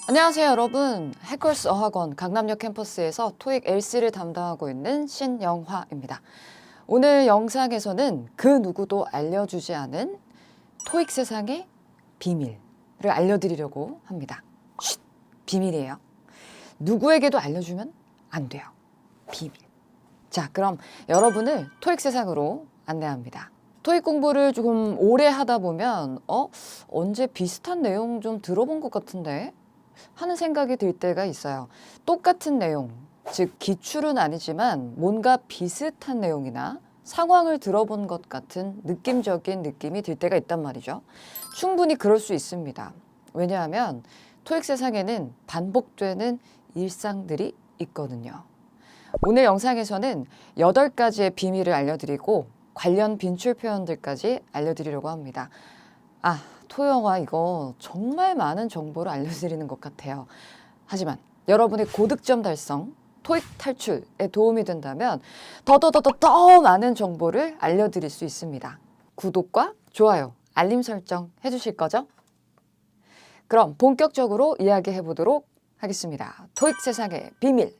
안녕하세요, 여러분. 해커스 어학원 강남역 캠퍼스에서 토익 LC를 담당하고 있는 신영화입니다. 오늘 영상에서는 그 누구도 알려주지 않은 토익 세상의 비밀을 알려드리려고 합니다. 쉿! 비밀이에요. 누구에게도 알려주면 안 돼요. 비밀. 자, 그럼 여러분을 토익 세상으로 안내합니다. 토익 공부를 조금 오래 하다 보면 언제 비슷한 내용 좀 들어본 것 같은데? 하는 생각이 들 때가 있어요. 똑같은 내용, 즉 기출은 아니지만 뭔가 비슷한 내용이나 상황을 들어본 것 같은 느낌적인 느낌이 들 때가 있단 말이죠. 충분히 그럴 수 있습니다. 왜냐하면 토익 세상에는 반복되는 일상들이 있거든요. 오늘 영상에서는 8가지의 비밀을 알려드리고 관련 빈출 표현들까지 알려드리려고 합니다. 토영아 이거 정말 많은 정보를 알려드리는 것 같아요. 하지만 여러분의 고득점 달성, 토익 탈출에 도움이 된다면 더 많은 정보를 알려드릴 수 있습니다. 구독과 좋아요, 알림 설정 해주실 거죠? 그럼 본격적으로 이야기해 보도록 하겠습니다. 토익 세상의 비밀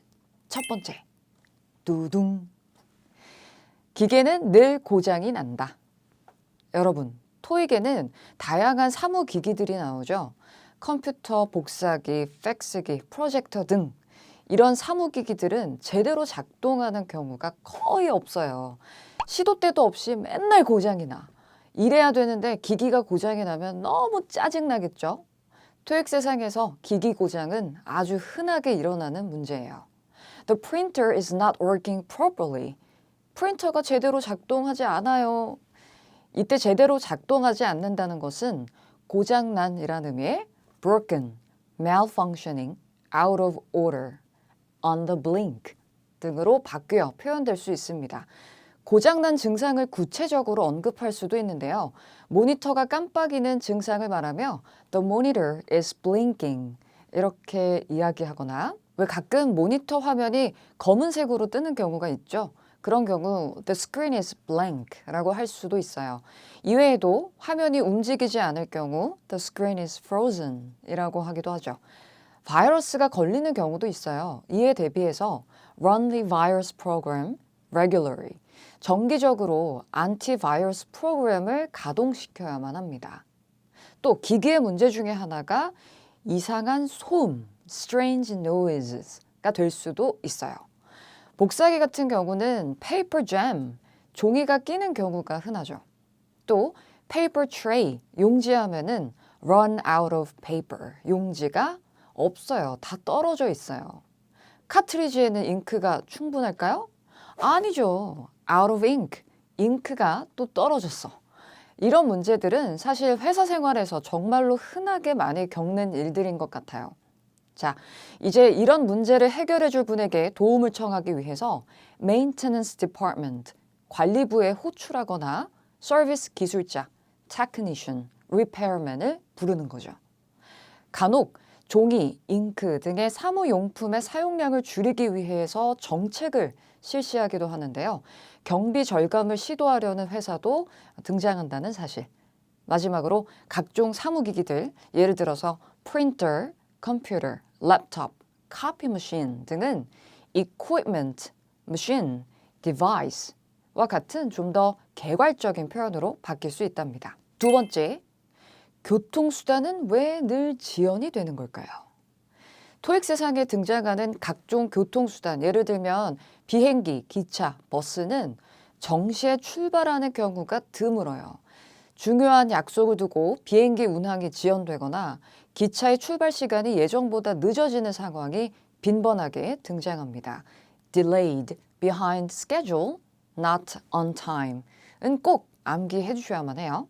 첫 번째, 두둥. 기계는 늘 고장이 난다. 여러분, 토익에는 다양한 사무기기들이 나오죠. 컴퓨터, 복사기, 팩스기, 프로젝터 등 이런 사무기기들은 제대로 작동하는 경우가 거의 없어요. 시도 때도 없이 맨날 고장이 나. 이래야 되는데 기기가 고장이 나면 너무 짜증나겠죠? 토익 세상에서 기기 고장은 아주 흔하게 일어나는 문제예요. The printer is not working properly. 프린터가 제대로 작동하지 않아요. 이때 제대로 작동하지 않는다는 것은 고장난이라는 의미의 broken, malfunctioning, out of order, on the blink 등으로 바뀌어 표현될 수 있습니다. 고장난 증상을 구체적으로 언급할 수도 있는데요. 모니터가 깜빡이는 증상을 말하며 the monitor is blinking 이렇게 이야기하거나 왜 가끔 모니터 화면이 검은색으로 뜨는 경우가 있죠. 그런 경우 the screen is blank 라고 할 수도 있어요. 이외에도 화면이 움직이지 않을 경우 the screen is frozen 이라고 하기도 하죠. 바이러스가 걸리는 경우도 있어요. 이에 대비해서 run the virus program regularly. 정기적으로 안티바이러스 프로그램을 가동시켜야만 합니다. 또 기기의 문제 중에 하나가 이상한 소음, strange noises가 될 수도 있어요. 복사기 같은 경우는 paper jam, 종이가 끼는 경우가 흔하죠. 또 paper tray, 용지 하면은 run out of paper, 용지가 없어요. 다 떨어져 있어요. 카트리지에는 잉크가 충분할까요? 아니죠. out of ink, 잉크가 또 떨어졌어. 이런 문제들은 사실 회사 생활에서 정말로 흔하게 많이 겪는 일들인 것 같아요. 자, 이제 이런 문제를 해결해 줄 분에게 도움을 청하기 위해서 Maintenance Department, 관리부에 호출하거나 서비스 기술자, Technician, Repairman을 부르는 거죠. 간혹 종이, 잉크 등의 사무용품의 사용량을 줄이기 위해서 정책을 실시하기도 하는데요. 경비 절감을 시도하려는 회사도 등장한다는 사실. 마지막으로 각종 사무기기들, 예를 들어서 프린터, 컴퓨터, 랩톱, 카피 머신 등은 equipment, machine, device와 같은 좀 더 개괄적인 표현으로 바뀔 수 있답니다. 두 번째, 교통수단은 왜 늘 지연이 되는 걸까요? 토익 세상에 등장하는 각종 교통수단, 예를 들면 비행기, 기차, 버스는 정시에 출발하는 경우가 드물어요. 중요한 약속을 두고 비행기 운항이 지연되거나 기차의 출발 시간이 예정보다 늦어지는 상황이 빈번하게 등장합니다. Delayed, behind schedule, not on time 은 꼭 암기해 주셔야만 해요.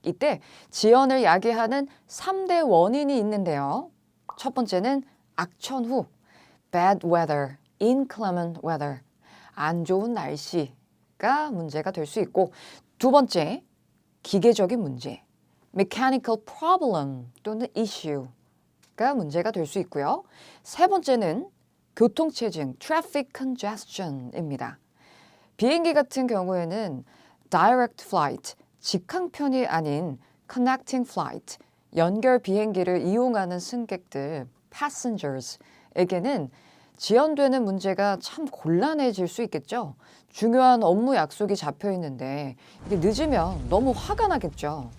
이때 지연을 야기하는 3대 원인이 있는데요. 첫 번째는 악천후, bad weather, inclement weather, 안 좋은 날씨가 문제가 될 수 있고, 두 번째, 기계적인 문제, mechanical problem 또는 issue가 문제가 될 수 있고요. 세 번째는 교통체증, traffic congestion입니다. 비행기 같은 경우에는 direct flight, 직항편이 아닌 connecting flight, 연결 비행기를 이용하는 승객들 passengers에게는 지연되는 문제가 참 곤란해질 수 있겠죠. 중요한 업무 약속이 잡혀 있는데 이게 늦으면 너무 화가 나겠죠.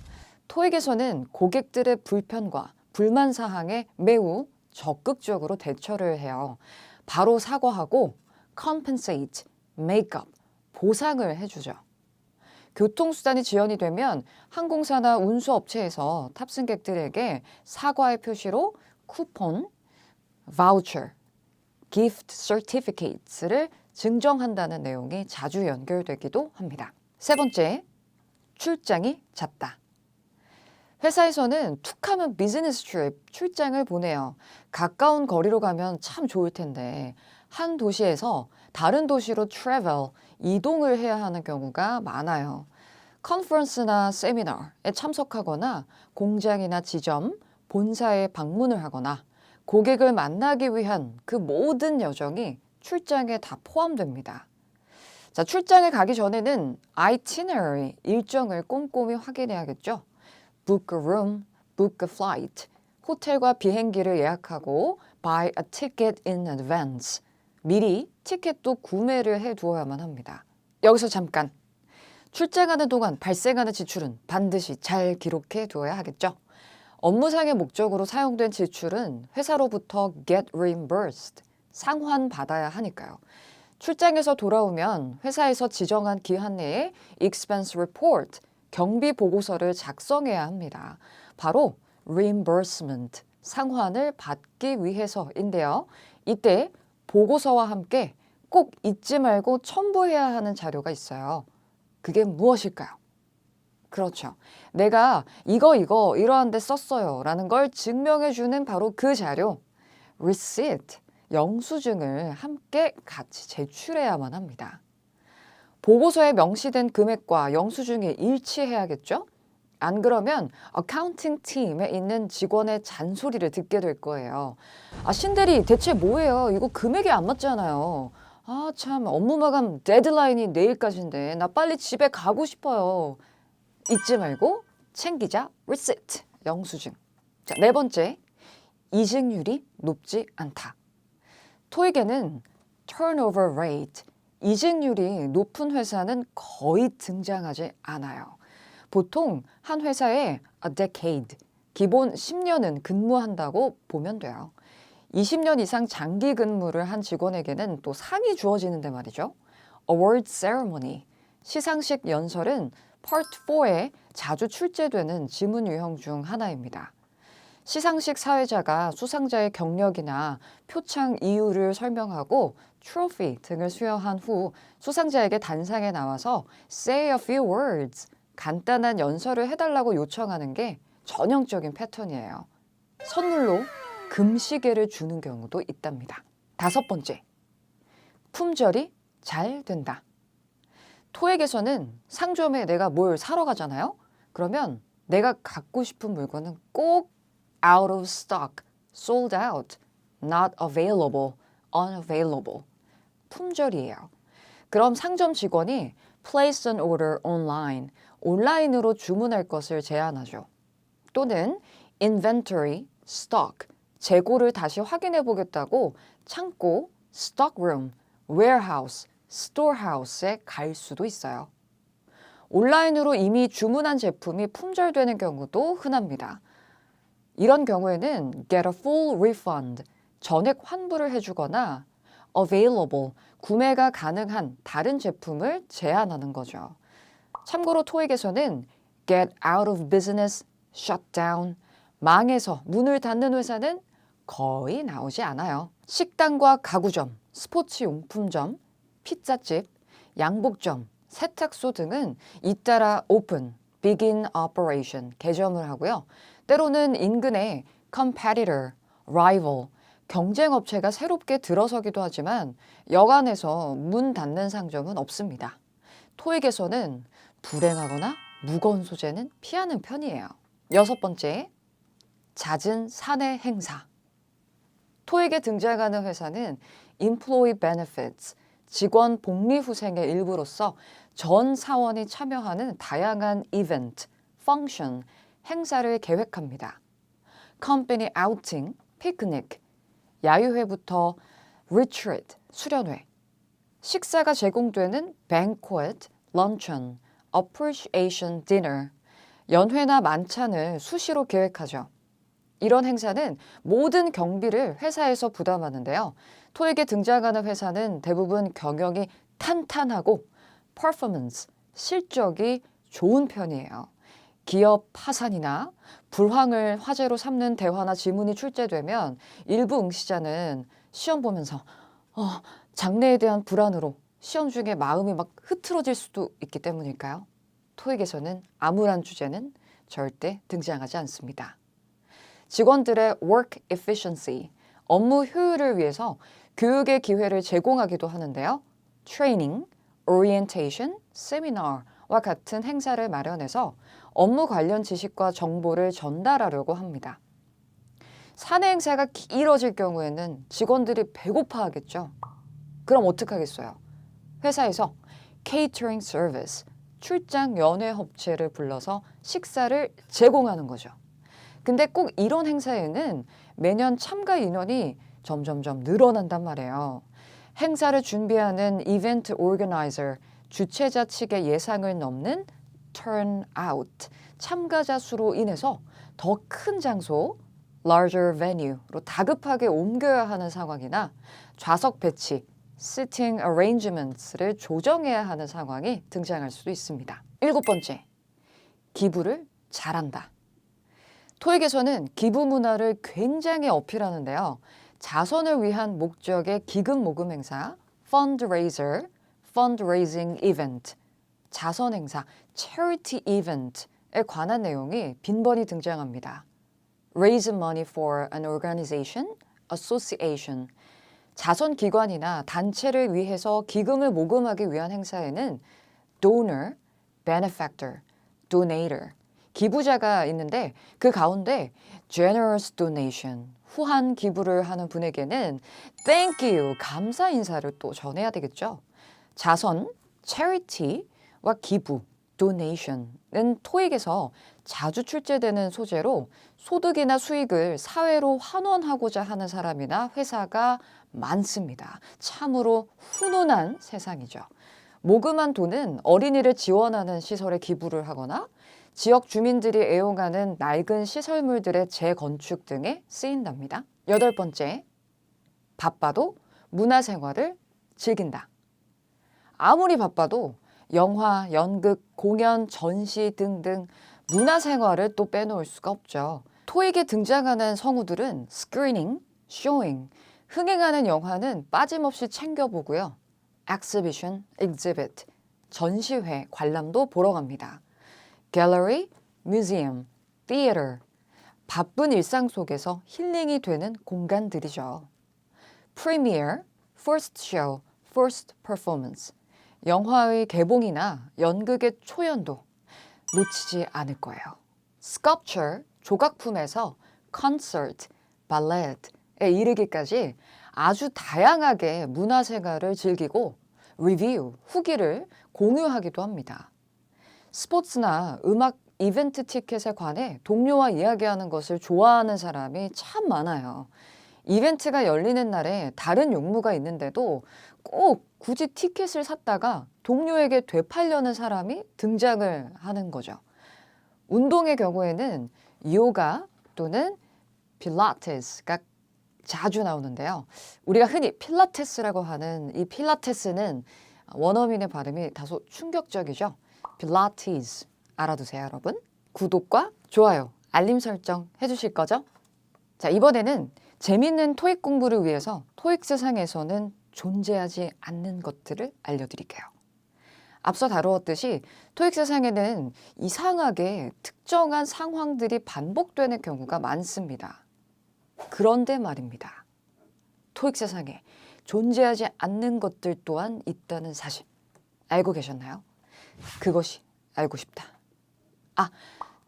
토익에서는 고객들의 불편과 불만 사항에 매우 적극적으로 대처를 해요. 바로 사과하고 compensate, make up, 보상을 해주죠. 교통수단이 지연이 되면 항공사나 운수업체에서 탑승객들에게 사과의 표시로 쿠폰, 바우처, gift certificates를 증정한다는 내용이 자주 연결되기도 합니다. 세 번째, 출장이 잦다. 회사에서는 툭하면 비즈니스 트립, 출장을 보내요. 가까운 거리로 가면 참 좋을 텐데 한 도시에서 다른 도시로 travel, 이동을 해야 하는 경우가 많아요. 컨퍼런스나 세미나에 참석하거나 공장이나 지점, 본사에 방문을 하거나 고객을 만나기 위한 그 모든 여정이 출장에 다 포함됩니다. 자, 출장에 가기 전에는 itinerary, 일정을 꼼꼼히 확인해야겠죠. book a room, book a flight, 호텔과 비행기를 예약하고 buy a ticket in advance, 미리 티켓도 구매를 해두어야만 합니다. 여기서 잠깐, 출장하는 동안 발생하는 지출은 반드시 잘 기록해 두어야 하겠죠. 업무상의 목적으로 사용된 지출은 회사로부터 get reimbursed, 상환받아야 하니까요. 출장에서 돌아오면 회사에서 지정한 기한 내에 expense report, 경비 보고서를 작성해야 합니다. 바로 reimbursement, 상환을 받기 위해서인데요. 이때 보고서와 함께 꼭 잊지 말고 첨부해야 하는 자료가 있어요. 그게 무엇일까요? 그렇죠. 내가 이거 이러한 데 썼어요 라는 걸 증명해주는 바로 그 자료, receipt, 영수증을 함께 같이 제출해야만 합니다. 보고서에 명시된 금액과 영수증이 일치해야겠죠? 안 그러면 어카운팅 팀에 있는 직원의 잔소리를 듣게 될 거예요. 신대리 대체 뭐예요? 이거 금액이 안 맞잖아요. 참 업무 마감 데드라인이 내일까지인데 나 빨리 집에 가고 싶어요. 잊지 말고 챙기자 receipt, 영수증. 자, 네 번째, 이직률이 높지 않다. 토익에는 turnover rate, 이직률이 높은 회사는 거의 등장하지 않아요. 보통 한 회사에 a decade, 기본 10년은 근무한다고 보면 돼요. 20년 이상 장기 근무를 한 직원에게는 또 상이 주어지는데 말이죠. Award ceremony, 시상식 연설은 Part 4에 자주 출제되는 지문 유형 중 하나입니다. 시상식 사회자가 수상자의 경력이나 표창 이유를 설명하고 트로피 등을 수여한 후 수상자에게 단상에 나와서 say a few words, 간단한 연설을 해달라고 요청하는 게 전형적인 패턴이에요. 선물로 금시계를 주는 경우도 있답니다. 다섯 번째, 품절이 잘 된다. 토익에서는 상점에 내가 뭘 사러 가잖아요. 그러면 내가 갖고 싶은 물건은 꼭 out of stock, sold out, not available, unavailable. 품절이에요. 그럼 상점 직원이 place an order online, 온라인으로 주문할 것을 제안하죠. 또는 inventory, stock, 재고를 다시 확인해 보겠다고 창고, stock room, warehouse, storehouse에 갈 수도 있어요. 온라인으로 이미 주문한 제품이 품절되는 경우도 흔합니다. 이런 경우에는 get a full refund, 전액 환불을 해주거나 available, 구매가 가능한 다른 제품을 제안하는 거죠. 참고로 토익에서는 get out of business, shut down, 망해서 문을 닫는 회사는 거의 나오지 않아요. 식당과 가구점, 스포츠용품점, 피자집, 양복점, 세탁소 등은 잇따라 open, begin operation, 개점을 하고요. 때로는 인근에 competitor, rival, 경쟁업체가 새롭게 들어서기도 하지만 여간해서 문 닫는 상점은 없습니다. 토익에서는 불행하거나 무거운 소재는 피하는 편이에요. 여섯 번째, 잦은 사내 행사. 토익에 등장하는 회사는 employee benefits, 직원 복리후생의 일부로서 전 사원이 참여하는 다양한 이벤트, 펑션, 행사를 계획합니다. company outing, picnic, 야유회부터 retreat, 수련회, 식사가 제공되는 banquet, luncheon, appreciation dinner, 연회나 만찬을 수시로 계획하죠. 이런 행사는 모든 경비를 회사에서 부담하는데요. 토익에 등장하는 회사는 대부분 경영이 탄탄하고 performance, 실적이 좋은 편이에요. 기업 파산이나 불황을 화제로 삼는 대화나 지문이 출제되면 일부 응시자는 시험 보면서 장래에 대한 불안으로 시험 중에 마음이 막 흐트러질 수도 있기 때문일까요? 토익에서는 암울한 주제는 절대 등장하지 않습니다. 직원들의 work efficiency, 업무 효율을 위해서 교육의 기회를 제공하기도 하는데요. 트레이닝, orientation, 세미나와 같은 행사를 마련해서 업무 관련 지식과 정보를 전달하려고 합니다. 사내 행사가 길어질 경우에는 직원들이 배고파하겠죠. 그럼 어떡하겠어요? 회사에서 catering service, 출장 연회 업체를 불러서 식사를 제공하는 거죠. 근데 꼭 이런 행사에는 매년 참가 인원이 점점점 늘어난단 말이에요. 행사를 준비하는 이벤트 오르거나이저, 주최자 측의 예상을 넘는 turnout, 참가자 수로 인해서 더 큰 장소, larger venue로 다급하게 옮겨야 하는 상황이나 좌석 배치, sitting arrangements를 조정해야 하는 상황이 등장할 수도 있습니다. 7번째, 기부를 잘한다. 토익에서는 기부 문화를 굉장히 어필하는데요. 자선을 위한 목적의 기금 모금 행사, fundraiser, fundraising event, 자선 행사, charity event에 관한 내용이 빈번히 등장합니다. Raise money for an organization, association. 자선 기관이나 단체를 위해서 기금을 모금하기 위한 행사에는 donor, benefactor, donator, 기부자가 있는데 그 가운데 generous donation, 후한 기부를 하는 분에게는 thank you, 감사 인사를 또 전해야 되겠죠. 자선, charity와 기부, donation은 토익에서 자주 출제되는 소재로 소득이나 수익을 사회로 환원하고자 하는 사람이나 회사가 많습니다. 참으로 훈훈한 세상이죠. 모금한 돈은 어린이를 지원하는 시설에 기부를 하거나 지역 주민들이 애용하는 낡은 시설물들의 재건축 등에 쓰인답니다. 8번째, 바빠도 문화생활을 즐긴다. 아무리 바빠도 영화, 연극, 공연, 전시 등등 문화생활을 또 빼놓을 수가 없죠. 토익에 등장하는 성우들은 screening, showing, 흥행하는 영화는 빠짐없이 챙겨보고요. exhibition, exhibit, 전시회, 관람도 보러 갑니다. gallery, museum, theater, 바쁜 일상 속에서 힐링이 되는 공간들이죠. premiere, first show, first performance, 영화의 개봉이나 연극의 초연도 놓치지 않을 거예요. sculpture, 조각품에서 concert, ballet에 이르기까지 아주 다양하게 문화생활을 즐기고 review, 후기를 공유하기도 합니다. 스포츠나 음악 이벤트 티켓에 관해 동료와 이야기하는 것을 좋아하는 사람이 참 많아요. 이벤트가 열리는 날에 다른 용무가 있는데도 꼭 굳이 티켓을 샀다가 동료에게 되팔려는 사람이 등장을 하는 거죠. 운동의 경우에는 요가 또는 필라테스가 자주 나오는데요. 우리가 흔히 필라테스라고 하는 이 필라테스는 원어민의 발음이 다소 충격적이죠. 필라테스 알아두세요, 여러분. 구독과 좋아요, 알림 설정 해주실 거죠? 자, 이번에는 재밌는 토익 공부를 위해서 토익 세상에서는 존재하지 않는 것들을 알려드릴게요. 앞서 다루었듯이 토익 세상에는 이상하게 특정한 상황들이 반복되는 경우가 많습니다. 그런데 말입니다. 토익 세상에 존재하지 않는 것들 또한 있다는 사실 알고 계셨나요? 그것이 알고 싶다. 아,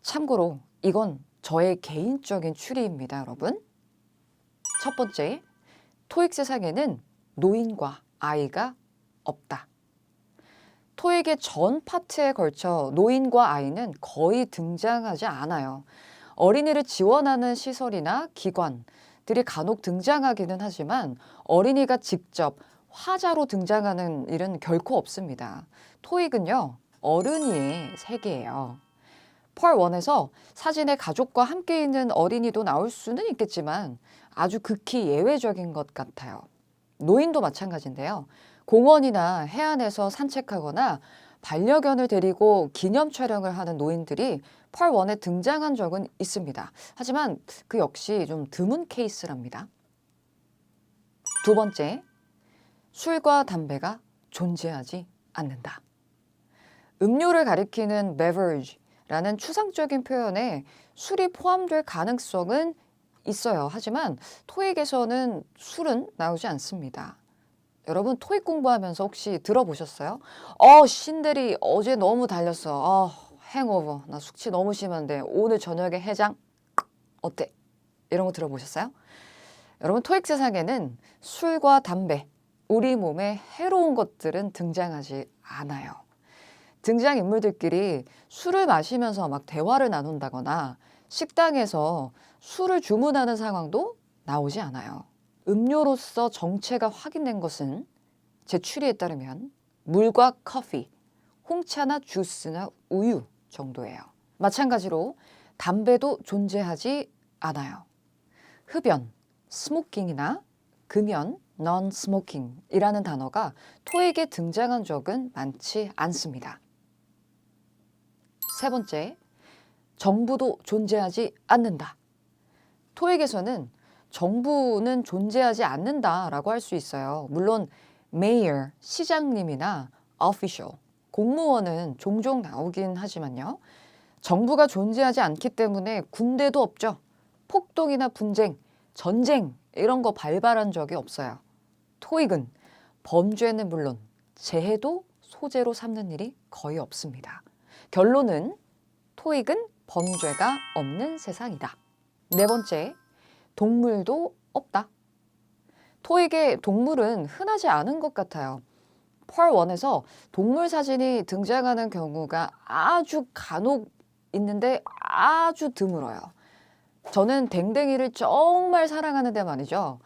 참고로 이건 저의 개인적인 추리입니다, 여러분. 첫 번째, 토익 세상에는 노인과 아이가 없다. 토익의 전 파트에 걸쳐 노인과 아이는 거의 등장하지 않아요. 어린이를 지원하는 시설이나 기관들이 간혹 등장하기는 하지만 어린이가 직접 화자로 등장하는 일은 결코 없습니다. 토익은요, 어른이의 세계예요. 펄 1에서 사진에 가족과 함께 있는 어린이도 나올 수는 있겠지만 아주 극히 예외적인 것 같아요. 노인도 마찬가지인데요. 공원이나 해안에서 산책하거나 반려견을 데리고 기념 촬영을 하는 노인들이 펄 1에 등장한 적은 있습니다. 하지만 그 역시 좀 드문 케이스랍니다. 두 번째, 술과 담배가 존재하지 않는다. 음료를 가리키는 beverage라는 추상적인 표현에 술이 포함될 가능성은 있어요. 하지만 토익에서는 술은 나오지 않습니다. 여러분 토익 공부하면서 혹시 들어보셨어요? 신대리 어제 너무 달렸어. 행오버. 나 숙취 너무 심한데 오늘 저녁에 해장 어때? 이런 거 들어보셨어요? 여러분 토익 세상에는 술과 담배, 우리 몸에 해로운 것들은 등장하지 않아요. 등장인물들끼리 술을 마시면서 막 대화를 나눈다거나 식당에서 술을 주문하는 상황도 나오지 않아요. 음료로서 정체가 확인된 것은 제 추리에 따르면 물과 커피, 홍차나 주스나 우유 정도예요. 마찬가지로 담배도 존재하지 않아요. 흡연, 스모킹이나 금연, non-smoking이라는 단어가 토익에 등장한 적은 많지 않습니다. 세 번째, 정부도 존재하지 않는다. 토익에서는 정부는 존재하지 않는다라고 할 수 있어요. 물론 mayor, 시장님이나 official, 공무원은 종종 나오긴 하지만요. 정부가 존재하지 않기 때문에 군대도 없죠. 폭동이나 분쟁, 전쟁 이런 거 발발한 적이 없어요. 토익은 범죄는 물론 재해도 소재로 삼는 일이 거의 없습니다. 결론은 토익은 범죄가 없는 세상이다. 네 번째, 동물도 없다. 토익에 동물은 흔하지 않은 것 같아요. 펄 1에서 동물 사진이 등장하는 경우가 아주 간혹 있는데 아주 드물어요. 저는 댕댕이를 정말 사랑하는데 말이죠.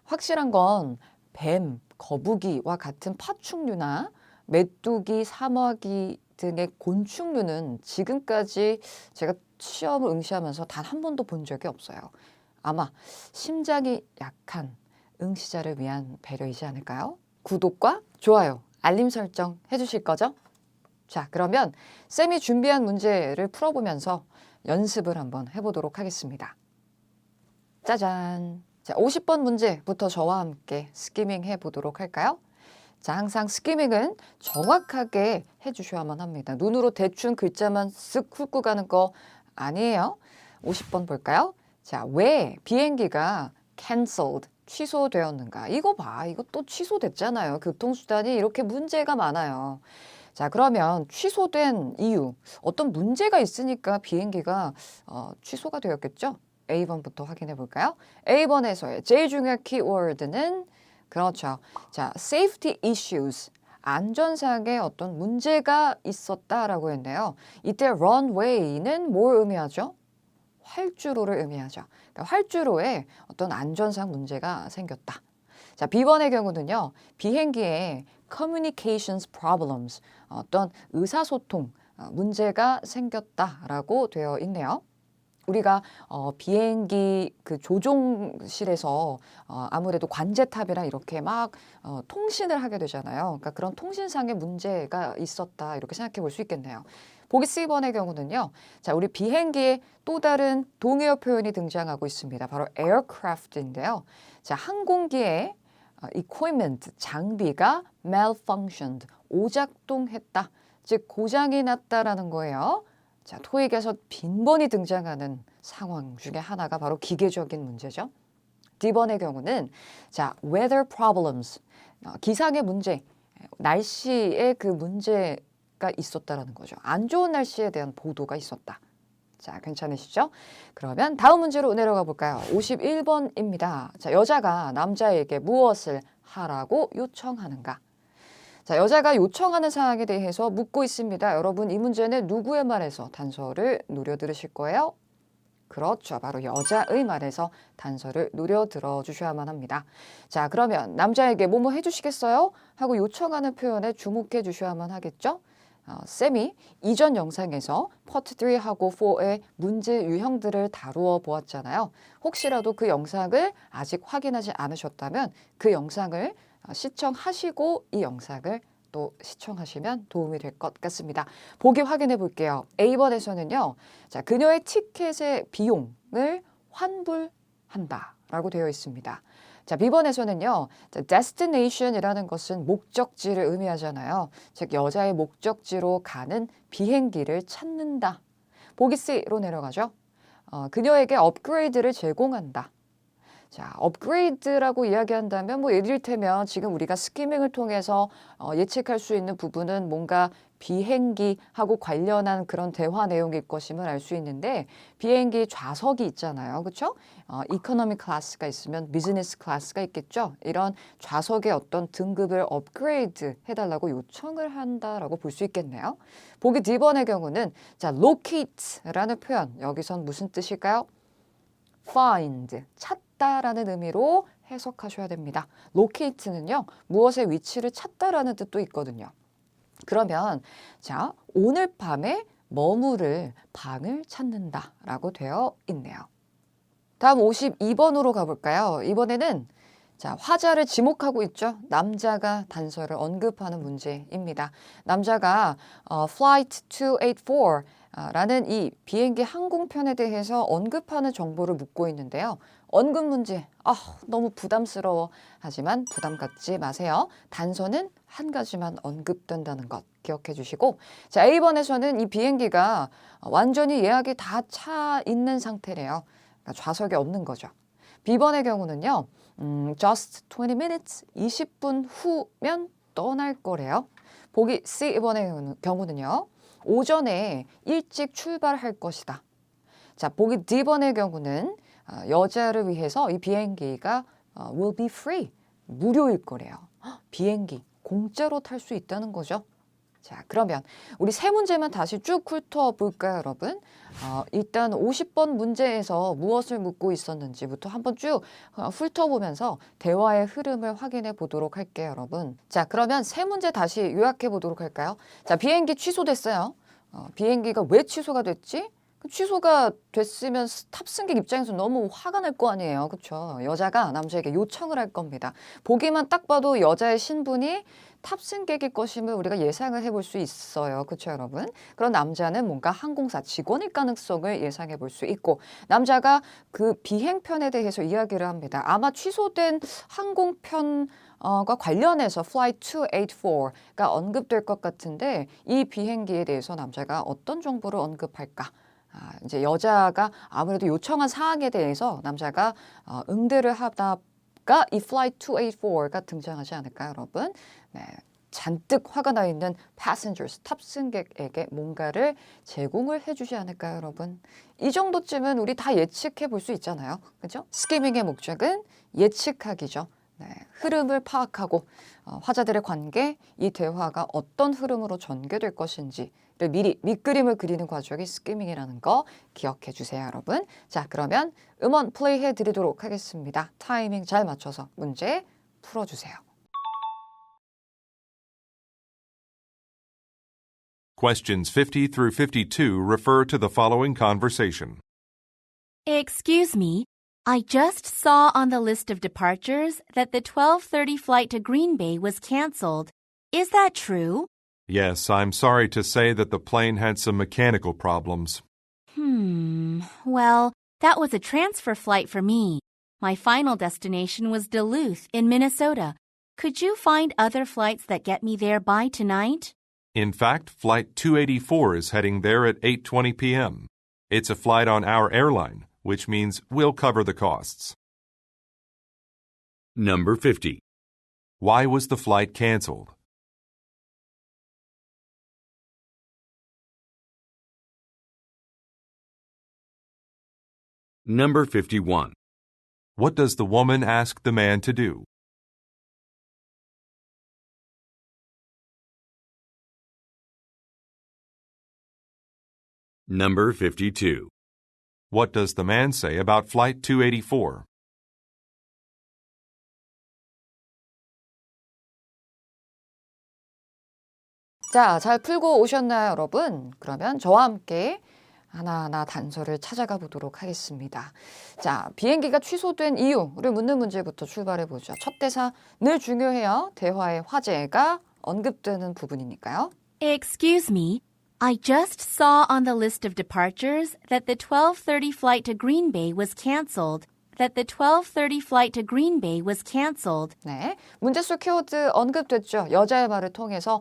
확실한 건 뱀, 거북이와 같은 파충류나 메뚜기, 사마귀 등의 곤충류는 지금까지 제가 시험을 응시하면서 단 한 번도 본 적이 없어요. 아마 심장이 약한 응시자를 위한 배려이지 않을까요? 구독과 좋아요, 알림 설정 해주실 거죠? 자, 그러면 쌤이 준비한 문제를 풀어보면서 연습을 한번 해보도록 하겠습니다. 짜잔! 자, 50번 문제부터 저와 함께 스키밍 해보도록 할까요? 자, 항상 스키밍은 정확하게 해주셔야만 합니다. 눈으로 대충 글자만 쓱 훑고 가는 거 아니에요. 50번 볼까요? 자, 왜 비행기가 cancelled, 취소되었는가? 이거 봐. 이거 또 취소됐잖아요. 교통수단이 이렇게 문제가 많아요. 자, 그러면 취소된 이유, 어떤 문제가 있으니까 비행기가 취소가 되었겠죠? A번부터 확인해 볼까요? A번에서의 제일 중요한 키워드는 그렇죠. 자, safety issues, 안전상의 어떤 문제가 있었다라고 했네요. 이때 runway는 뭘 의미하죠? 활주로를 의미하죠. 그러니까 활주로에 어떤 안전상 문제가 생겼다. 자, B번의 경우는요. 비행기에 communications problems, 어떤 의사소통 문제가 생겼다라고 되어 있네요. 우리가 비행기 그 조종실에서 아무래도 관제탑이랑 이렇게 막 통신을 하게 되잖아요. 그러니까 그런 통신상의 문제가 있었다 이렇게 생각해 볼 수 있겠네요. 보기 C번의 경우는요. 자, 우리 비행기에 또 다른 동의어 표현이 등장하고 있습니다. 바로 aircraft인데요. 자, 항공기의 equipment, 장비가 malfunctioned, 오작동했다. 즉 고장이 났다라는 거예요. 자, 토익에서 빈번히 등장하는 상황 중에 하나가 바로 기계적인 문제죠. D번의 경우는 자, weather problems, 기상의 문제, 날씨의 그 문제가 있었다라는 거죠. 안 좋은 날씨에 대한 보도가 있었다. 자, 괜찮으시죠? 그러면 다음 문제로 내려가 볼까요? 51번입니다. 자, 여자가 남자에게 무엇을 하라고 요청하는가? 자, 여자가 요청하는 사항에 대해서 묻고 있습니다. 여러분, 이 문제는 누구의 말에서 단서를 노려 들으실 거예요? 그렇죠. 바로 여자의 말에서 단서를 노려 들어주셔야만 합니다. 자, 그러면 남자에게 뭐뭐 해주시겠어요? 하고 요청하는 표현에 주목해 주셔야만 하겠죠? 쌤이 이전 영상에서 파트 3하고 4의 문제 유형들을 다루어 보았잖아요. 혹시라도 그 영상을 아직 확인하지 않으셨다면 그 영상을 시청하시고 이 영상을 또 시청하시면 도움이 될 것 같습니다. 보기 확인해 볼게요. A번에서는요. 자, 그녀의 티켓의 비용을 환불한다라고 되어 있습니다. 자, B번에서는요. 자, destination이라는 것은 목적지를 의미하잖아요. 즉 여자의 목적지로 가는 비행기를 찾는다. 보기 C로 내려가죠. 그녀에게 업그레이드를 제공한다. 자, 업그레이드라고 이야기한다면 뭐 이를테면 지금 우리가 스키밍을 통해서 예측할 수 있는 부분은 뭔가 비행기하고 관련한 그런 대화 내용일 것임을 알 수 있는데 비행기 좌석이 있잖아요. 그렇죠? 이코노미 클래스가 있으면 비즈니스 클래스가 있겠죠. 이런 좌석의 어떤 등급을 업그레이드 해달라고 요청을 한다라고 볼 수 있겠네요. 보기 D번의 경우는 자, locate라는 표현 여기선 무슨 뜻일까요? find, 찾다라는 의미로 해석하셔야 됩니다. locate는요, 무엇의 위치를 찾다라는 뜻도 있거든요. 그러면 자, 오늘 밤에 머무를 방을 찾는다라고 되어 있네요. 다음 52번으로 가볼까요? 이번에는 자, 화자를 지목하고 있죠. 남자가 단서를 언급하는 문제입니다. 남자가 Flight 284 라는 이 비행기 항공편에 대해서 언급하는 정보를 묻고 있는데요. 언급 문제, 너무 부담스러워. 하지만 부담 갖지 마세요. 단서는 한 가지만 언급된다는 것 기억해 주시고 자, A번에서는 이 비행기가 완전히 예약이 다 차 있는 상태래요. 그러니까 좌석이 없는 거죠. B번의 경우는요. just 20 minutes, 20분 후면 떠날 거래요. 보기 C번의 경우는요. 오전에 일찍 출발할 것이다. 자, 보기 D번의 경우는 여자를 위해서 이 비행기가 will be free, 무료일 거래요. 비행기 공짜로 탈 수 있다는 거죠. 자, 그러면 우리 세 문제만 다시 쭉 훑어볼까요, 여러분? 일단 50번 문제에서 무엇을 묻고 있었는지부터 한번 쭉 훑어보면서 대화의 흐름을 확인해 보도록 할게요, 여러분. 자, 그러면 세 문제 다시 요약해 보도록 할까요? 자, 비행기 취소됐어요. 비행기가 왜 취소가 됐지? 취소가 됐으면 탑승객 입장에서 너무 화가 날 거 아니에요. 그렇죠? 여자가 남자에게 요청을 할 겁니다. 보기만 딱 봐도 여자의 신분이 탑승객일 것임을 우리가 예상을 해볼 수 있어요. 그렇죠, 여러분? 그런 남자는 뭔가 항공사 직원일 가능성을 예상해 볼 수 있고 남자가 그 비행편에 대해서 이야기를 합니다. 아마 취소된 항공편 과 관련해서 Flight 284가 언급될 것 같은데 이 비행기에 대해서 남자가 어떤 정보를 언급할까? 이제 여자가 아무래도 요청한 사항에 대해서 남자가 응대를 하다가 이 Flight 284가 등장하지 않을까요, 여러분? 네. 잔뜩 화가 나 있는 passengers, 탑승객에게 뭔가를 제공을 해주지 않을까요, 여러분? 이 정도쯤은 우리 다 예측해 볼 수 있잖아요. 그죠? 스키밍의 목적은 예측하기죠. 네, 흐름을 파악하고 화자들의 관계, 이 대화가 어떤 흐름으로 전개될 것인지를 미리 밑그림을 그리는 과정이 스키밍이라는 거 기억해 주세요, 여러분. 자, 그러면 음원 플레이해 드리도록 하겠습니다. 타이밍 잘 맞춰서 문제 풀어주세요. Questions 50 through 52 refer to the following conversation. Excuse me, I just saw on the list of departures that the 12:30 flight to Green Bay was canceled. Is that true? Yes, I'm sorry to say that the plane had some mechanical problems. Well, that was a transfer flight for me. My final destination was Duluth in Minnesota. Could you find other flights that get me there by tonight? In fact, Flight 284 is heading there at 8:20 p.m. It's a flight on our airline, which means we'll cover the costs. Number 50. Why was the flight canceled? Number 51. What does the woman ask the man to do? Number 52. What does the man say about Flight 284? 자, 잘 풀고 오셨나요, 여러분? 그러면 저와 함께 하나하나 단서를 찾아가 보도록 하겠습니다. 자, 비행기가 취소된 이유를 묻는 문제부터 출발해 보죠. 첫 대사 늘 중요해요. 대화의 화제가 언급되는 부분이니까요. Excuse me, I just saw on the list of departures that the 12:30 flight to Green Bay was canceled. That the 12:30 flight to Green Bay was canceled. 네, 문제 속 키워드 언급됐죠. 여자의 말을 통해서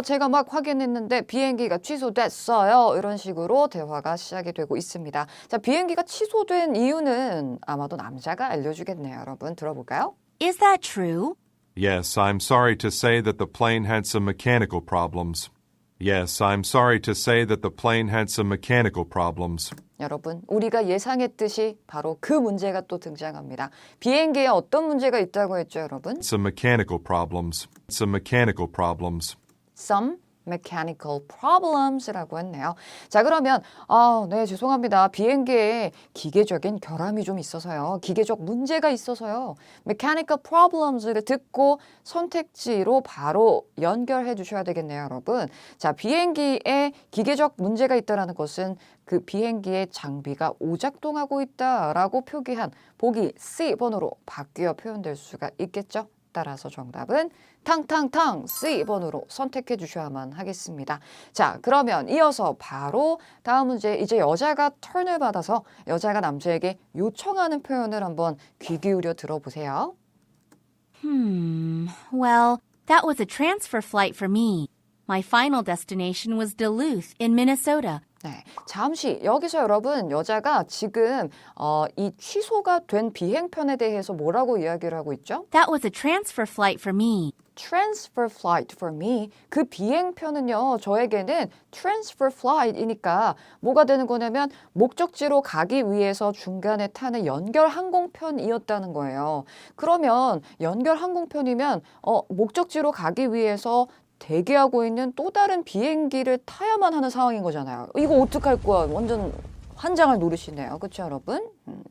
제가 막 확인했는데 비행기가 취소됐어요. 이런 식으로 대화가 시작이 되고 있습니다. 자, 비행기가 취소된 이유는 아마도 남자가 알려주겠네요. 여러분 들어볼까요? Is that true? Yes, I'm sorry to say that the plane had some mechanical problems. Yes, I'm sorry to say that the plane had some mechanical problems. 여러분, 우리가 예상했듯이 바로 그 문제가 또 등장합니다. 비행기에 어떤 문제가 있다고 했죠, 여러분? Some mechanical problems. Some mechanical problems. Some mechanical problems라고 했네요. 자, 그러면 네, 죄송합니다. 비행기에 기계적인 결함이 좀 있어서요. 기계적 문제가 있어서요. mechanical problems를 듣고 선택지로 바로 연결해 주셔야 되겠네요, 여러분. 자, 비행기에 기계적 문제가 있다라는 것은 그 비행기의 장비가 오작동하고 있다라고 표기한 보기 C번으로 바뀌어 표현될 수가 있겠죠. 따라서 정답은 탕탕탕 C번으로 선택해 주셔야만 하겠습니다. 자, 그러면 이어서 바로 다음 문제 이제 여자가 턴을 받아서 여자가 남자에게 요청하는 표현을 한번 귀 기울여 들어보세요. Well, that was a transfer flight for me. My final destination was Duluth in Minnesota. 네, 잠시 여기서 여러분 여자가 지금 이 취소가 된 비행편에 대해서 뭐라고 이야기를 하고 있죠? That was a transfer flight for me. Transfer flight for me. 그 비행편은요, 저에게는 transfer flight이니까 뭐가 되는 거냐면 목적지로 가기 위해서 중간에 타는 연결 항공편이었다는 거예요. 그러면 연결 항공편이면 목적지로 가기 위해서 대기하고 있는 또 다른 비행기를 타야만 하는 상황인 거잖아요. 이거 어떡할 거야? 완전 환장을 노리시네요. 그렇죠, 여러분?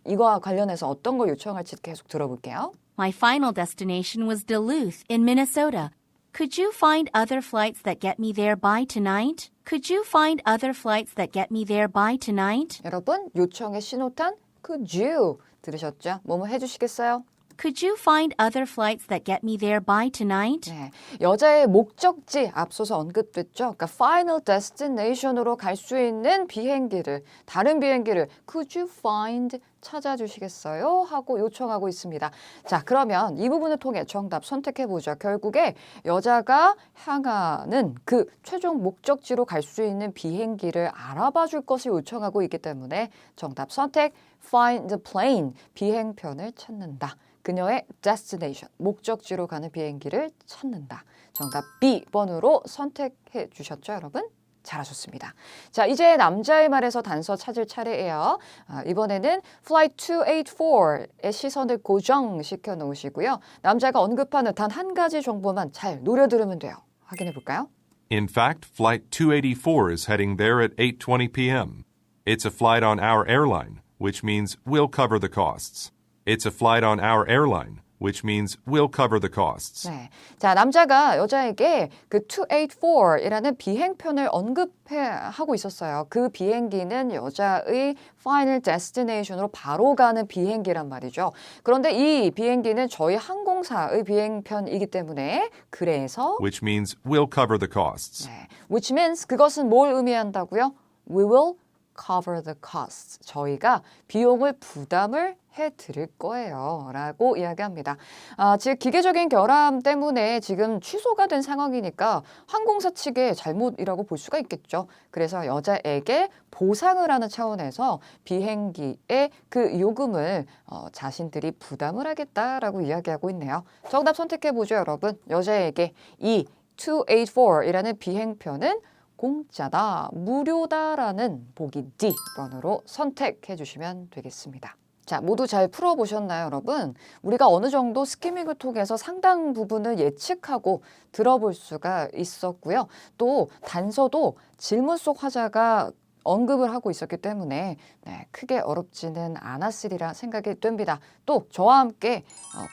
이거와 관련해서 어떤 걸 요청할지 계속 들어볼게요. My final destination was Duluth in Minnesota. Could you find other flights that get me there by tonight? Could you find other flights that get me there by tonight? 여러분, 요청의 신호탄 could you 들으셨죠? 뭐뭐 해주시겠어요? Could you find other flights that get me there by tonight? 네, 여자의 목적지 앞서서 언급됐죠. 그러니까 final destination으로 갈 수 있는 비행기를 다른 비행기를 could you find 찾아주시겠어요? 하고 요청하고 있습니다. 자, 그러면 이 부분을 통해 정답 선택해보죠. 결국에 여자가 향하는 그 최종 목적지로 갈 수 있는 비행기를 알아봐 줄 것을 요청하고 있기 때문에 정답 선택 find the plane 비행편을 찾는다. 그녀의 destination, 목적지로 가는 비행기를 찾는다. 정답 B번으로 선택해 주셨죠, 여러분? 잘하셨습니다. 자, 이제 남자의 말에서 단서 찾을 차례예요. 이번에는 Flight 284의 시선을 고정시켜 놓으시고요. 남자가 언급하는 단 한 가지 정보만 잘 노려 들으면 돼요. 확인해 볼까요? In fact, Flight 284 is heading there at 8:20 p.m. It's a flight on our airline, which means we'll cover the costs. It's a flight on our airline, which means we'll cover the costs. 네. 자, 남자가 여자에게 그 284이라는 비행편을 언급하고 있었어요. 그 비행기는 여자의 final destination으로 바로 가는 비행기란 말이죠. 그런데 이 비행기는 저희 항공사의 비행편이기 때문에 그래서 Which means we'll cover the costs. 네. which means 그것은 뭘 의미한다고요? We will cover the costs. 저희가 비용을 부담을 해드릴 거예요. 라고 이야기합니다. 즉 기계적인 결함 때문에 지금 취소가 된 상황이니까 항공사 측의 잘못이라고 볼 수가 있겠죠. 그래서 여자에게 보상을 하는 차원에서 비행기의 그 요금을 자신들이 부담을 하겠다라고 이야기하고 있네요. 정답 선택해보죠, 여러분. 여자에게 이 284이라는 비행편은 공짜다, 무료다라는 보기 D번으로 선택해 주시면 되겠습니다. 자, 모두 잘 풀어보셨나요, 여러분? 우리가 어느 정도 스키밍을 통해서 상당 부분을 예측하고 들어볼 수가 있었고요. 또 단서도 질문 속 화자가 언급을 하고 있었기 때문에 네, 크게 어렵지는 않았으리라 생각이 됩니다. 또 저와 함께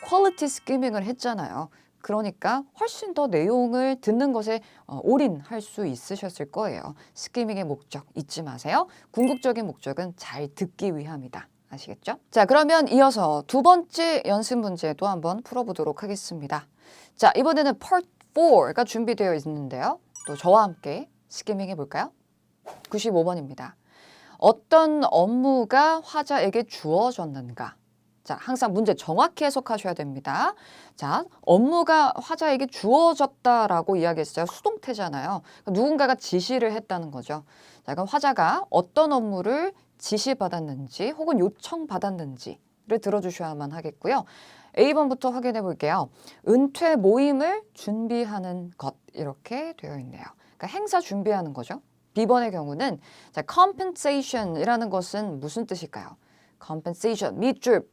퀄리티 스키밍을 했잖아요. 그러니까 훨씬 더 내용을 듣는 것에 올인할 수 있으셨을 거예요. 스키밍의 목적 잊지 마세요. 궁극적인 목적은 잘 듣기 위함이다. 아시겠죠? 자, 그러면 이어서 두 번째 연습 문제도 한번 풀어보도록 하겠습니다. 자, 이번에는 Part 4가 준비되어 있는데요. 또 저와 함께 스키밍 해볼까요? 95번입니다. 어떤 업무가 화자에게 주어졌는가? 자, 항상 문제 정확히 해석하셔야 됩니다. 자, 업무가 화자에게 주어졌다라고 이야기했어요. 수동태잖아요. 누군가가 지시를 했다는 거죠. 자, 그럼 화자가 어떤 업무를 지시받았는지 혹은 요청받았는지를 들어주셔야만 하겠고요. A번부터 확인해 볼게요. 은퇴 모임을 준비하는 것 이렇게 되어 있네요. 그러니까 행사 준비하는 거죠. B번의 경우는 자, compensation이라는 것은 무슨 뜻일까요? compensation, 밑줄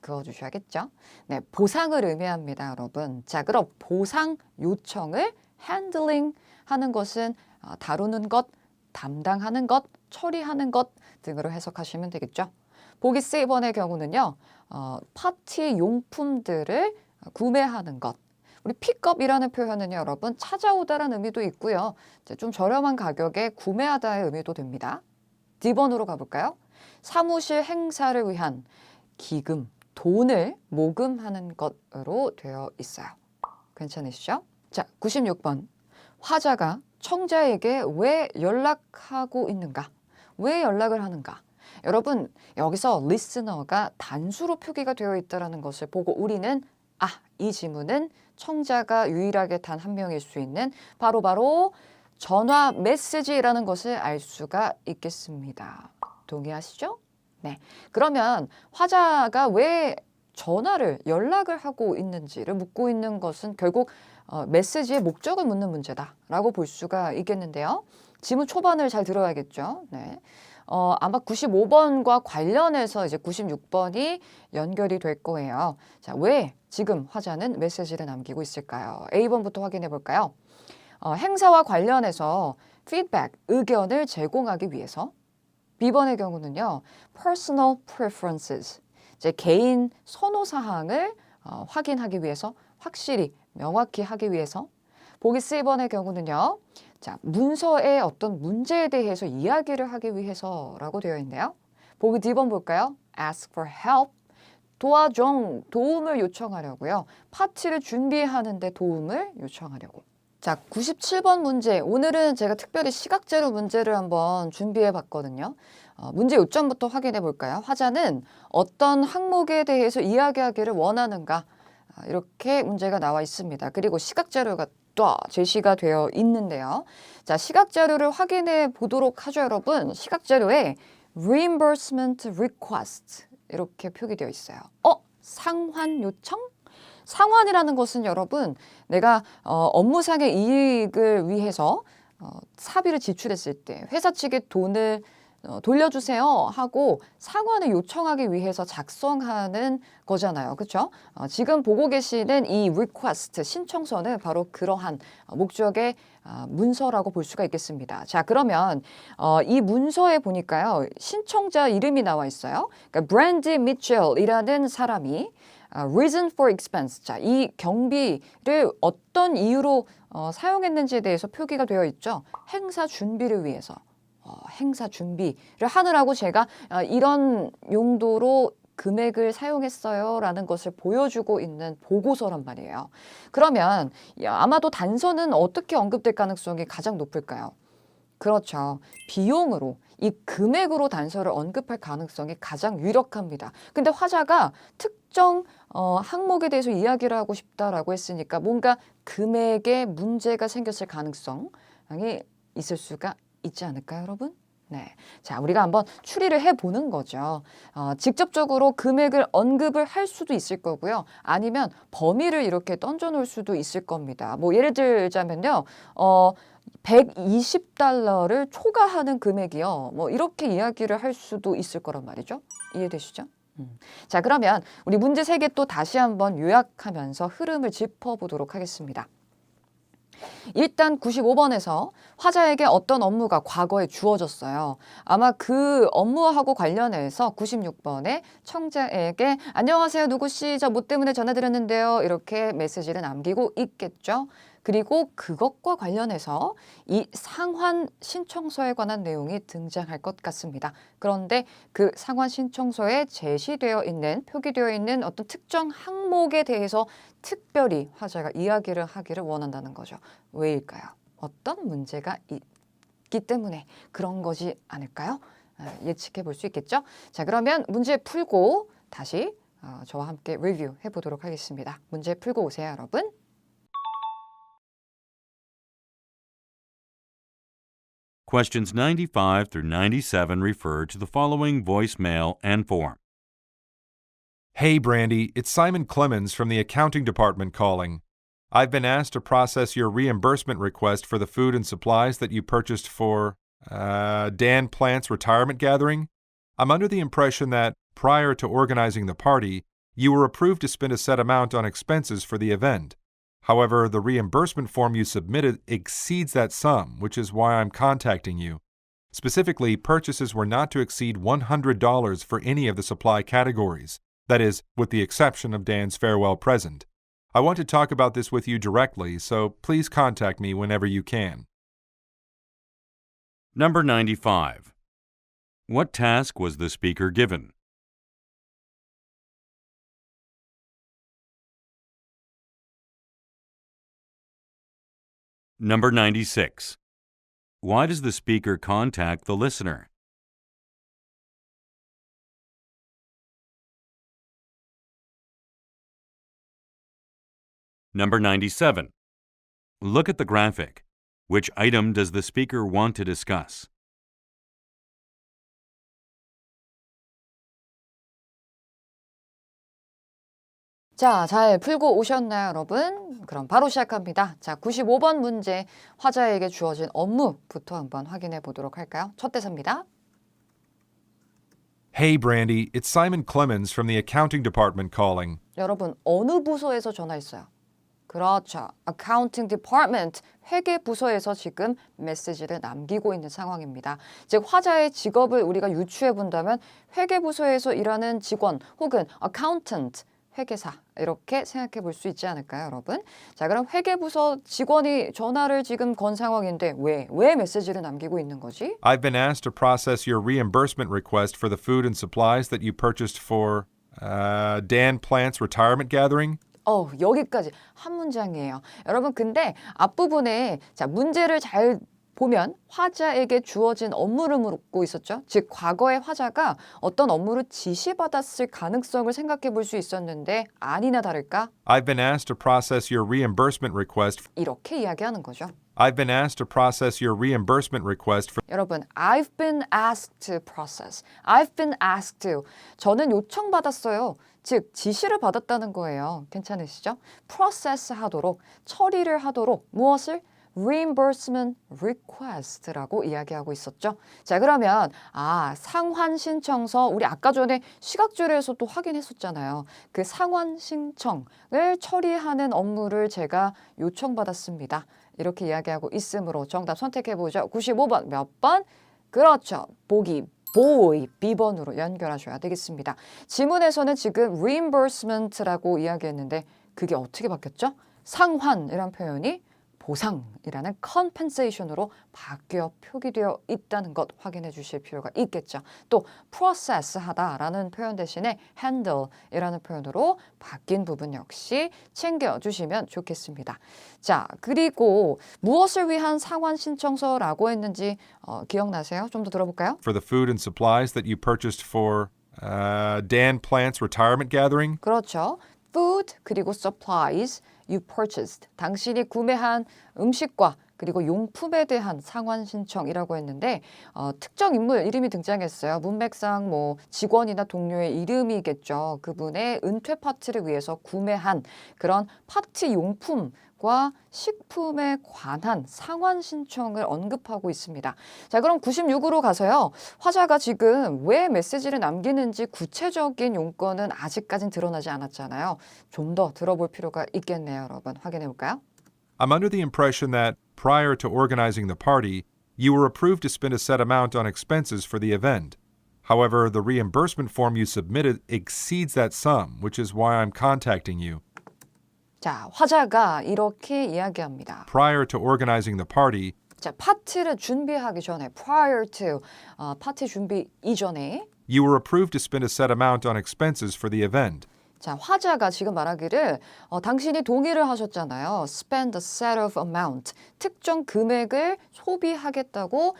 그어주셔야겠죠. 네, 보상을 의미합니다, 여러분. 자, 그럼 보상 요청을 handling 하는 것은 다루는 것, 담당하는 것, 처리하는 것 등으로 해석하시면 되겠죠. 보기 C번의 경우는요. 파티 용품들을 구매하는 것. 우리 픽업이라는 표현은요, 여러분 찾아오다라는 의미도 있고요. 좀 저렴한 가격에 구매하다의 의미도 됩니다. D번으로 가볼까요? 사무실 행사를 위한 기금, 돈을 모금하는 것으로 되어 있어요. 괜찮으시죠? 자, 96번. 화자가 청자에게 왜 연락하고 있는가? 왜 연락을 하는가? 여러분, 여기서 리스너가 단수로 표기가 되어 있다는 것을 보고 우리는 이 지문은 청자가 유일하게 단 한 명일 수 있는 바로 전화 메시지라는 것을 알 수가 있겠습니다. 동의하시죠? 네. 그러면 화자가 왜 전화를 연락을 하고 있는지를 묻고 있는 것은 결국 메시지의 목적을 묻는 문제다라고 볼 수가 있겠는데요. 지문 초반을 잘 들어야겠죠. 네. 아마 95번과 관련해서 이제 96번이 연결이 될 거예요. 자, 왜 지금 화자는 메시지를 남기고 있을까요? A번부터 확인해 볼까요? 행사와 관련해서 피드백, 의견을 제공하기 위해서. B번의 경우는요, personal preferences, 이제 개인 선호 사항을 확인하기 위해서, 확실히 명확히 하기 위해서. 보기 C번의 경우는요, 자, 문서의 어떤 문제에 대해서 이야기를 하기 위해서라고 되어 있네요. 보기 D번 볼까요? ask for help, 도와줘, 도움을 요청하려고요. 파티를 준비하는데 도움을 요청하려고. 자, 97번 문제. 오늘은 제가 특별히 시각제로 문제를 한번 준비해 봤거든요. 문제 요점부터 확인해 볼까요? 화자는 어떤 항목에 대해서 이야기하기를 원하는가? 이렇게 문제가 나와 있습니다. 그리고 시각자료가 또 제시가 되어 있는데요. 자, 시각자료를 확인해 보도록 하죠, 여러분. 시각자료에 reimbursement request 이렇게 표기되어 있어요. 상환 요청? 상환이라는 것은 여러분, 내가 업무상의 이익을 위해서 사비를 지출했을 때 회사 측에 돈을 돌려주세요 하고 상환을 요청하기 위해서 작성하는 거잖아요. 그렇죠? 지금 보고 계시는 이 request, 신청서는 바로 그러한 목적의 문서라고 볼 수가 있겠습니다. 자, 그러면 이 문서에 보니까요. 신청자 이름이 나와 있어요. 그러니까 브랜디 미첼이라는 사람이 reason for expense. 자, 이 경비를 어떤 이유로 사용했는지에 대해서 표기가 되어 있죠. 행사 준비를 위해서. 행사 준비를 하느라고 제가 이런 용도로 금액을 사용했어요 라는 것을 보여주고 있는 보고서란 말이에요. 그러면 아마도 단서는 어떻게 언급될 가능성이 가장 높을까요? 그렇죠. 비용으로, 이 금액으로 단서를 언급할 가능성이 가장 유력합니다. 근데 화자가 특정 항목에 대해서 이야기를 하고 싶다라고 했으니까 뭔가 금액에 문제가 생겼을 가능성이 있을 수가 있지 않을까요, 여러분? 네. 자, 우리가 한번 추리를 해보는 거죠. 직접적으로 금액을 언급을 할 수도 있을 거고요. 아니면 범위를 이렇게 던져놓을 수도 있을 겁니다. 뭐 예를 들자면요. 120달러를 초과하는 금액이요. 뭐 이렇게 이야기를 할 수도 있을 거란 말이죠. 이해되시죠? 자, 그러면 우리 문제 3개 또 다시 한번 요약하면서 흐름을 짚어보도록 하겠습니다. 일단 95번에서 화자에게 어떤 업무가 과거에 주어졌어요. 아마 그 업무하고 관련해서 96번에 청자에게 안녕하세요 누구씨 저 뭐 때문에 전화드렸는데요. 이렇게 메시지를 남기고 있겠죠. 그리고 그것과 관련해서 이 상환 신청서에 관한 내용이 등장할 것 같습니다. 그런데 그 상환 신청서에 제시되어 있는, 표기되어 있는 어떤 특정 항목에 대해서 특별히 화자가 이야기를 하기를 원한다는 거죠. 왜일까요? 어떤 문제가 있기 때문에 그런 것이 아닐까요? 예측해 볼 수 있겠죠? 자, 그러면 문제 풀고 다시 저와 함께 리뷰해 보도록 하겠습니다. 문제 풀고 오세요, 여러분. Questions 95 through 97 refer to the following voicemail and form. Hey, Brandy, it's Simon Clemens from the accounting department calling. I've been asked to process your reimbursement request for the food and supplies that you purchased for, Dan Plant's retirement gathering. I'm under the impression that, prior to organizing the party, you were approved to spend a set amount on expenses for the event. However, the reimbursement form you submitted exceeds that sum, which is why I'm contacting you. Specifically, purchases were not to exceed $100 for any of the supply categories. That is, with the exception of Dan's farewell present. I want to talk about this with you directly, so please contact me whenever you can. Number 95. What task was the speaker given? Number 96. Why does the speaker contact the listener? Number 97. Look at the graphic. Which item does the speaker want to discuss? 자, 잘 풀고 오셨나요, 여러분? 그럼 바로 시작합니다. 자, 95번 문제 화자에게 주어진 업무부터 한번 확인해 보도록 할까요? 첫 대사입니다. Hey, Brandy, it's Simon Clemens from the accounting department calling. 여러분, 어느 부서에서 전화했어요? 그렇죠. Accounting Department, 회계 부서에서 지금 메시지를 남기고 있는 상황입니다. 즉, 화자의 직업을 우리가 유추해 본다면 회계 부서에서 일하는 직원 혹은 accountant, 회계사 이렇게 생각해 볼 수 있지 않을까요, 여러분? 자, 그럼 회계부서 직원이 전화를 지금 건 상황인데 왜 메시지를 남기고 있는 거지? I've been asked to process your reimbursement request for the food and supplies that you purchased for, Dan Plant's retirement gathering. 여기까지 한 문장이에요. 여러분, 근데 앞부분에 자, 문제를 잘 보면 화자에게 주어진 업무를 묻고 있었죠. 즉 과거의 화자가 어떤 업무를 지시받았을 가능성을 생각해 볼 수 있었는데 아니나 다를까 I've been asked to process your reimbursement request. 이렇게 이야기하는 거죠. I've been asked to process your reimbursement request for. 여러분, I've been asked to process. I've been asked to. 저는 요청받았어요. 즉 지시를 받았다는 거예요. 괜찮으시죠? process 하도록, 처리를 하도록 무엇을? reimbursement request라고 이야기하고 있었죠. 자, 그러면 상환 신청서 우리 아까 전에 시각조례에서 또 확인했었잖아요. 그 상환 신청을 처리하는 업무를 제가 요청받았습니다. 이렇게 이야기하고 있으므로 정답 선택해보죠. 95번 몇 번? 그렇죠. 보기 boy, B번으로 연결하셔야 되겠습니다. 지문에서는 지금 reimbursement라고 이야기했는데 그게 어떻게 바뀌었죠? 상환이란 표현이 보상이라는 compensation으로 바뀌어 표기되어 있다는 것 확인해 주실 필요가 있겠죠. 또 process 하다라는 표현 대신에 handle이라는 표현으로 바뀐 부분 역시 챙겨주시면 좋겠습니다. 자, 그리고 무엇을 위한 상환 신청서라고 했는지 기억나세요? 좀 더 들어볼까요? For the food and supplies that you purchased for, Dan Plant's retirement gathering. 그렇죠. food 그리고 supplies you purchased. 당신이 구매한 음식과 그리고 용품에 대한 상환 신청이라고 했는데 특정 인물 이름이 등장했어요. 문맥상 뭐 직원이나 동료의 이름이겠죠. 그분의 은퇴 파티를 위해서 구매한 그런 파티 용품과 식품에 관한 상환 신청을 언급하고 있습니다. 자, 그럼 96으로 가서요. 화자가 지금 왜 메시지를 남기는지 구체적인 용건은 아직까진 드러나지 않았잖아요. 좀 더 들어볼 필요가 있겠네요, 여러분. 확인해 볼까요? I'm under the impression that, prior to organizing the party, you were approved to spend a set amount on expenses for the event. However, the reimbursement form you submitted exceeds that sum, which is why I'm contacting you. 자, 화자가 이렇게 이야기합니다. Prior to organizing the party, 자, 파티를 준비하기 전에 prior to 파티 준비 이전에 you were approved to spend a set amount on expenses for the event. 자, 화자가 지금 말하기를 당신이 동의를 하셨잖아요. spend a set of amount. 특정 금액을 소비하겠다고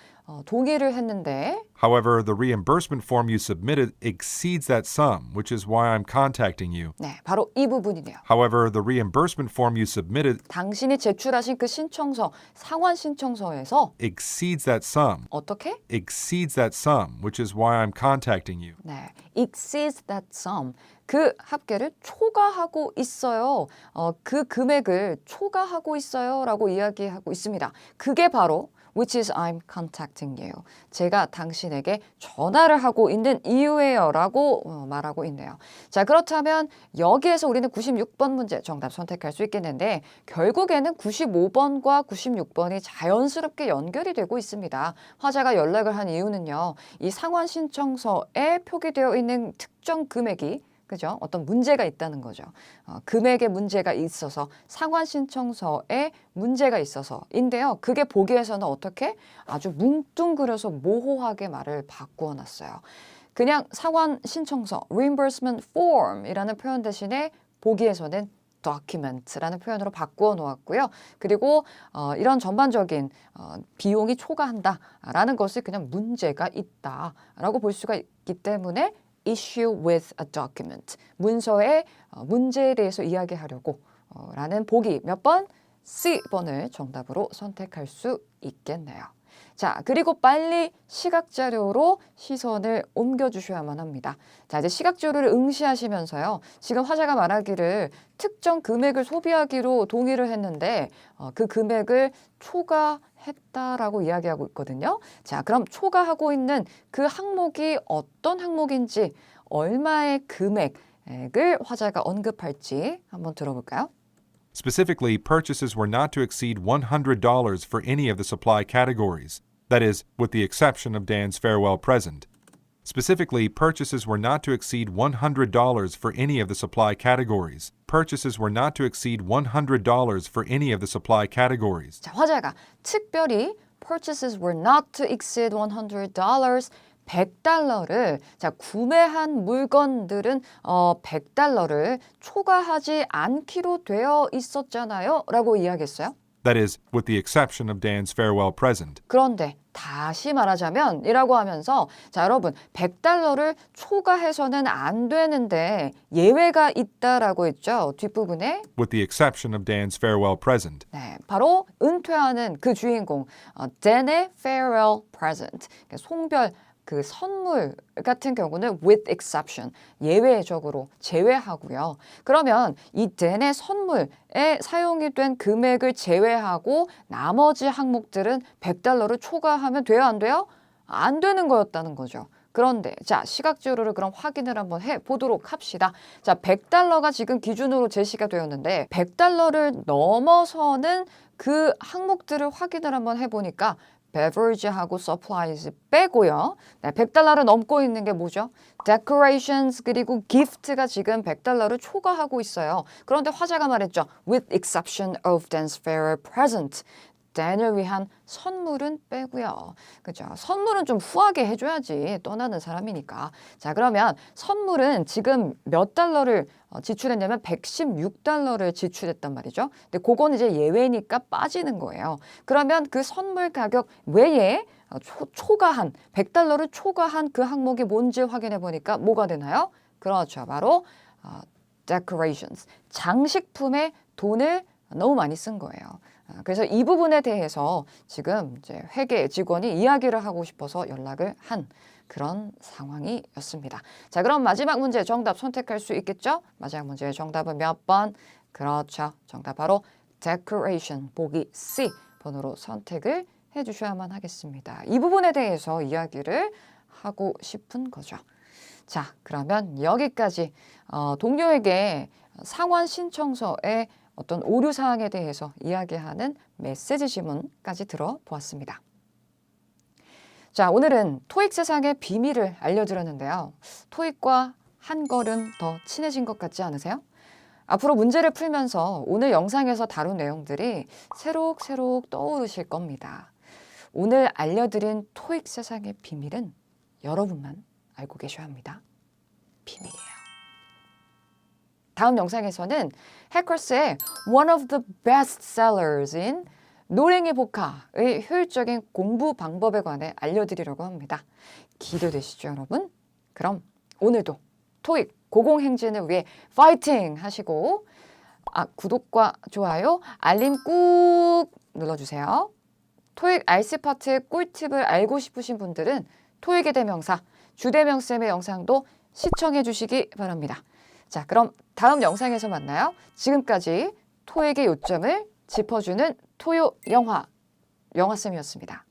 동의를 했는데 However, the reimbursement form you submitted exceeds that sum, which is why I'm contacting you. 네, 바로 이 부분이네요. However, the reimbursement form you submitted 당신이 제출하신 그 신청서, 상환 신청서에서 exceeds that sum. 어떻게? Exceeds that sum, which is why I'm contacting you. 네, exceeds that sum. 그 합계를 초과하고 있어요. 그 금액을 초과하고 있어요. 라고 이야기하고 있습니다. 그게 바로 which is I'm contacting you. 제가 당신에게 전화를 하고 있는 이유예요. 라고 말하고 있네요. 자, 그렇다면 여기에서 우리는 96번 문제 정답 선택할 수 있겠는데 결국에는 95번과 96번이 자연스럽게 연결이 되고 있습니다. 화자가 연락을 한 이유는요. 이 상환 신청서에 표기되어 있는 특정 금액이 그죠? 어떤 문제가 있다는 거죠. 금액에 문제가 있어서 상환 신청서에 문제가 있어서인데요. 그게 보기에서는 어떻게 아주 뭉뚱그려서 모호하게 말을 바꾸어 놨어요. 그냥 상환 신청서 reimbursement form이라는 표현 대신에 보기에서는 document라는 표현으로 바꾸어 놓았고요. 그리고 이런 전반적인 비용이 초과한다라는 것을 그냥 문제가 있다라고 볼 수가 있기 때문에 issue with a document. 문서의 문제에 대해서 이야기하려고 라는 보기 몇 번? C번을 정답으로 선택할 수 있겠네요. 자, 그리고 빨리 시각자료로 시선을 옮겨주셔야만 합니다. 자, 이제 시각자료를 응시하시면서요. 지금 화자가 말하기를 특정 금액을 소비하기로 동의를 했는데 그 금액을 초과했다라고 이야기하고 있거든요. 자, 그럼 초과하고 있는 그 항목이 어떤 항목인지 얼마의 금액을 화자가 언급할지 한번 들어볼까요? Specifically, purchases were not to exceed $100 for any of the supply categories. That is, with the exception of Dan's farewell present. Specifically, purchases were not to exceed $100 for any of the supply categories. Purchases were not to exceed $100 for any of the supply categories. 자, 화자가 특별히 purchases were not to exceed $100 $100를 자, 구매한 물건들은 $100를 초과하지 않기로 되어 있었잖아요. 라고 이야기했어요. That is, with the exception of Dan's farewell present. 그런데 다시 말하자면 이라고 하면서 자, 여러분 $100를 초과해서는 안 되는데 예외가 있다라고 했죠. 뒷부분에 With the exception of Dan's farewell present. 네, 바로 은퇴하는 그 주인공 Dan의 farewell present. 그러니까 송별 그 선물 같은 경우는 with exception, 예외적으로 제외하고요. 그러면 이 Dan의 선물에 사용이 된 금액을 제외하고 나머지 항목들은 $100를 초과하면 돼요, 안 돼요? 안 되는 거였다는 거죠. 그런데 자, 시각자료를 그럼 확인을 한번 해보도록 합시다. 자, $100가 지금 기준으로 제시가 되었는데 $100를 넘어서는 그 항목들을 확인을 한번 해보니까 beverage하고 supplies 빼고요. 네, $100를 넘고 있는 게 뭐죠? decorations 그리고 gift가 지금 $100를 초과하고 있어요. 그런데 화자가 말했죠. with exception of Dan's farewell present. Dan을 위한 선물은 빼고요. 그죠? 선물은 좀 후하게 해줘야지. 떠나는 사람이니까. 자, 그러면 선물은 지금 몇 달러를 지출했냐면 $116를 지출했단 말이죠. 근데 그건 이제 예외니까 빠지는 거예요. 그러면 그 선물 가격 외에 초과한 $100를 초과한 그 항목이 뭔지 확인해 보니까 뭐가 되나요? 그렇죠. 바로 decorations. 장식품에 돈을 너무 많이 쓴 거예요. 그래서 이 부분에 대해서 지금 이제 회계 직원이 이야기를 하고 싶어서 연락을 한 그런 상황이었습니다. 자, 그럼 마지막 문제 정답 선택할 수 있겠죠? 마지막 문제의 정답은 몇 번? 그렇죠. 정답 바로 decoration, 보기 C 번호로 선택을 해주셔야만 하겠습니다. 이 부분에 대해서 이야기를 하고 싶은 거죠. 자, 그러면 여기까지 동료에게 상환 신청서에 어떤 오류 사항에 대해서 이야기하는 메시지 지문까지 들어보았습니다. 자, 오늘은 토익 세상의 비밀을 알려드렸는데요. 토익과 한 걸음 더 친해진 것 같지 않으세요? 앞으로 문제를 풀면서 오늘 영상에서 다룬 내용들이 새록새록 떠오르실 겁니다. 오늘 알려드린 토익 세상의 비밀은 여러분만 알고 계셔야 합니다. 비밀이에요. 다음 영상에서는 해커스의 One of the Best Sellers인 노랭이 복화의 효율적인 공부 방법에 관해 알려드리려고 합니다. 기대되시죠, 여러분? 그럼 오늘도 토익 고공행진을 위해 파이팅 하시고 구독과 좋아요, 알림 꾹 눌러주세요. 토익 RC 파트 꿀팁을 알고 싶으신 분들은 토익의 대명사 주대명쌤의 영상도 시청해 주시기 바랍니다. 자, 그럼 다음 영상에서 만나요. 지금까지 토익의 요점을 짚어주는 토요 영화쌤이었습니다.